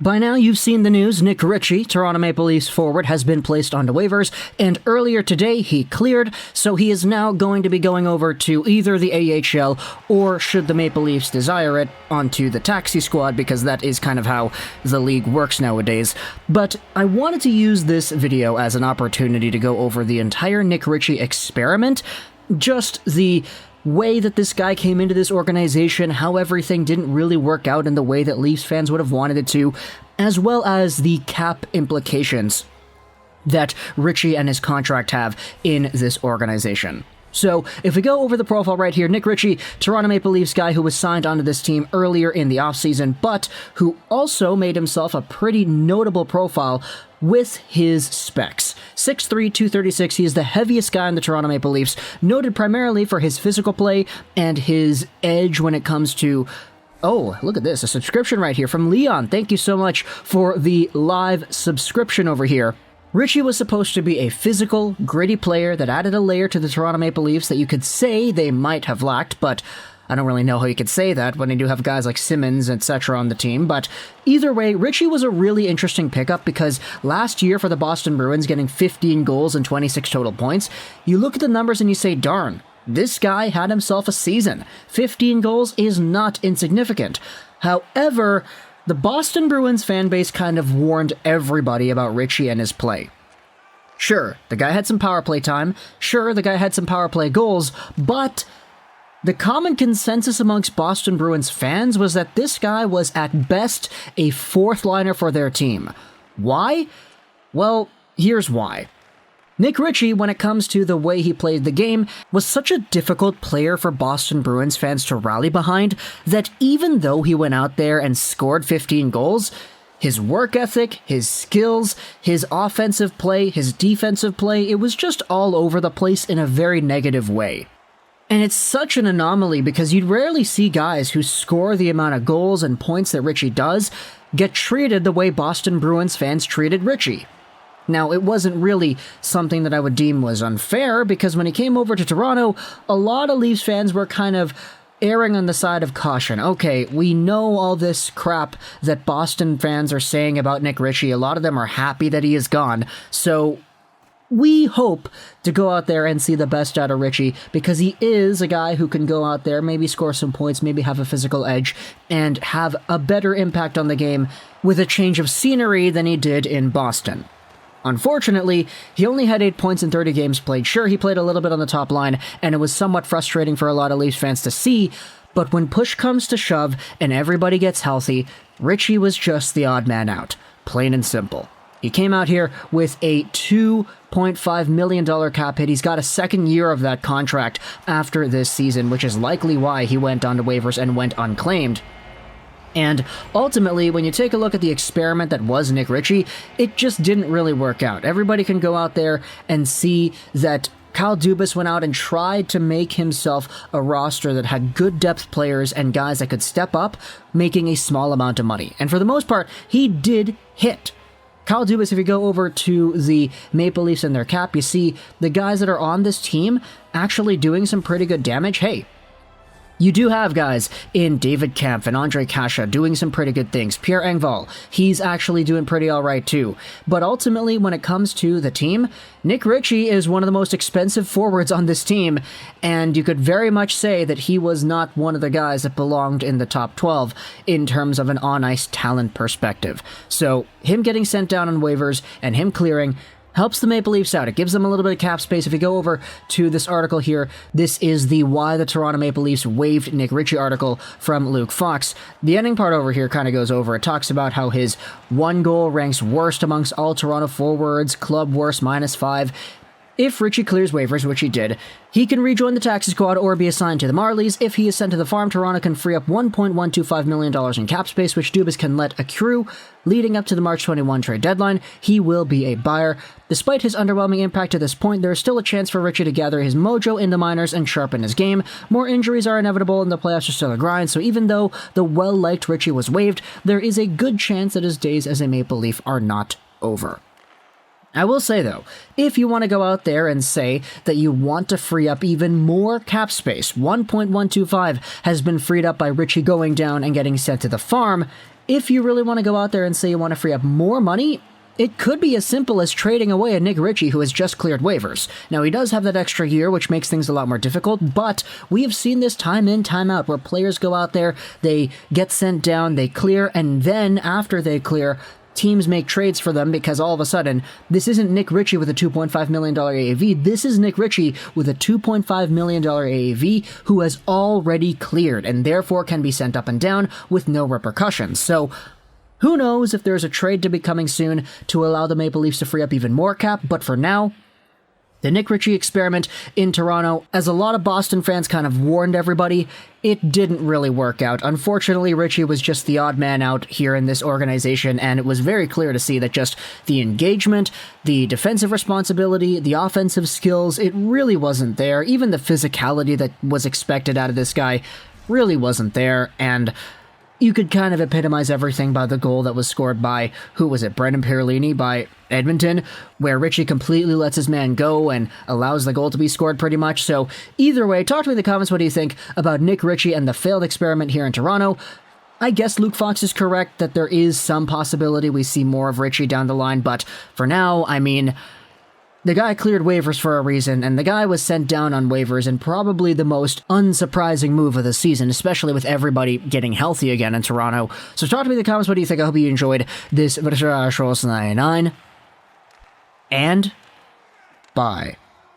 By now you've seen the news. Nick Ritchie, Toronto Maple Leafs forward, has been placed onto waivers, and earlier today he cleared, so he is now going to be going over to either the AHL or, should the Maple Leafs desire it, onto the taxi squad, because that is kind of how the league works nowadays. But I wanted to use this video as an opportunity to go over the entire Nick Ritchie experiment, just the way that this guy came into this organization, how everything didn't really work out in the way that Leafs fans would have wanted it to, as well as the cap implications that Ritchie and his contract have in this organization. So, if we go over the profile right here, Nick Ritchie, Toronto Maple Leafs guy who was signed onto this team earlier in the offseason, but who also made himself a pretty notable profile with his specs. 6'3", 236, he is the heaviest guy in the Toronto Maple Leafs, noted primarily for his physical play and his edge when it comes to... Oh, look at this, a subscription right here from Leon. Thank you so much for the live subscription over here. Ritchie was supposed to be a physical, gritty player that added a layer to the Toronto Maple Leafs that you could say they might have lacked, but I don't really know how you could say that when you do have guys like Simmons, etc. on the team. But either way, Ritchie was a really interesting pickup because last year for the Boston Bruins, getting 15 goals and 26 total points, you look at the numbers and you say, darn, this guy had himself a season. 15 goals is not insignificant. However, the Boston Bruins fan base kind of warned everybody about Ritchie and his play. Sure, the guy had some power play time. Sure, the guy had some power play goals, but the common consensus amongst Boston Bruins fans was that this guy was at best a fourth liner for their team. Why? Well, here's why. Nick Ritchie, when it comes to the way he played the game, was such a difficult player for Boston Bruins fans to rally behind that even though he went out there and scored 15 goals, his work ethic, his skills, his offensive play, his defensive play, it was just all over the place in a very negative way. And it's such an anomaly because you'd rarely see guys who score the amount of goals and points that Ritchie does get treated the way Boston Bruins fans treated Ritchie. Now, it wasn't really something that I would deem was unfair, because when he came over to Toronto, a lot of Leafs fans were kind of erring on the side of caution. Okay, we know all this crap that Boston fans are saying about Nick Ritchie. A lot of them are happy that he is gone, so we hope to go out there and see the best out of Ritchie, because he is a guy who can go out there, maybe score some points, maybe have a physical edge, and have a better impact on the game with a change of scenery than he did in Boston. Unfortunately, he only had 8 points in 30 games played. Sure, he played a little bit on the top line, and it was somewhat frustrating for a lot of Leafs fans to see, but when push comes to shove and everybody gets healthy, Ritchie was just the odd man out. Plain and simple. He came out here with a $2.5 million cap hit. He's got a second year of that contract after this season, which is likely why he went onto waivers and went unclaimed. And ultimately, when you take a look at the experiment that was Nick Ritchie, it just didn't really work out. Everybody can go out there and see that Kyle Dubas went out and tried to make himself a roster that had good depth players and guys that could step up, making a small amount of money. And for the most part, he did hit. Kyle Dubas, if you go over to the Maple Leafs and their cap, you see the guys that are on this team actually doing some pretty good damage. Hey, you do have guys in David Kampf and Ondrej Kase doing some pretty good things. Pierre Engvall, he's actually doing pretty alright too. But ultimately, when it comes to the team, Nick Ritchie is one of the most expensive forwards on this team, and you could very much say that he was not one of the guys that belonged in the top 12 in terms of an on-ice talent perspective. So, him getting sent down on waivers and him clearing helps the Maple Leafs out. It gives them a little bit of cap space. If you go over to this article here, this is the Why the Toronto Maple Leafs Waived Nick Ritchie article from Luke Fox. The ending part over here kind of goes over. It talks about how his one goal ranks worst amongst all Toronto forwards, club worst -5. If Ritchie clears waivers, which he did, he can rejoin the taxi squad or be assigned to the Marlies. If he is sent to the farm, Toronto can free up $1.125 million in cap space, which Dubas can let accrue. Leading up to the March 21 trade deadline, he will be a buyer. Despite his underwhelming impact to this point, there is still a chance for Ritchie to gather his mojo in the minors and sharpen his game. More injuries are inevitable and the playoffs are still a grind, so even though the well-liked Ritchie was waived, there is a good chance that his days as a Maple Leaf are not over. I will say, though, if you want to go out there and say that you want to free up even more cap space, 1.125 has been freed up by Ritchie going down and getting sent to the farm, if you really want to go out there and say you want to free up more money, it could be as simple as trading away a Nick Ritchie who has just cleared waivers. Now, he does have that extra year, which makes things a lot more difficult, but we have seen this time in, time out, where players go out there, they get sent down, they clear, and then after they clear, teams make trades for them because all of a sudden, this isn't Nick Ritchie with a $2.5 million AAV, this is Nick Ritchie with a $2.5 million AAV who has already cleared and therefore can be sent up and down with no repercussions. So, who knows if there's a trade to be coming soon to allow the Maple Leafs to free up even more cap, but for now, the Nick Ritchie experiment in Toronto, as a lot of Boston fans kind of warned everybody, it didn't really work out. Unfortunately, Ritchie was just the odd man out here in this organization, and it was very clear to see that just the engagement, the defensive responsibility, the offensive skills, it really wasn't there. Even the physicality that was expected out of this guy really wasn't there, and you could kind of epitomize everything by the goal that was scored by, who was it, Brendan Perlini by Edmonton, where Ritchie completely lets his man go and allows the goal to be scored pretty much. So either way, talk to me in the comments, what do you think about Nick Ritchie and the failed experiment here in Toronto? I guess Luke Fox is correct that there is some possibility we see more of Ritchie down the line, but for now, I mean, the guy cleared waivers for a reason, and the guy was sent down on waivers in probably the most unsurprising move of the season, especially with everybody getting healthy again in Toronto. So talk to me in the comments, what do you think? I hope you enjoyed this Rosén 99, and bye.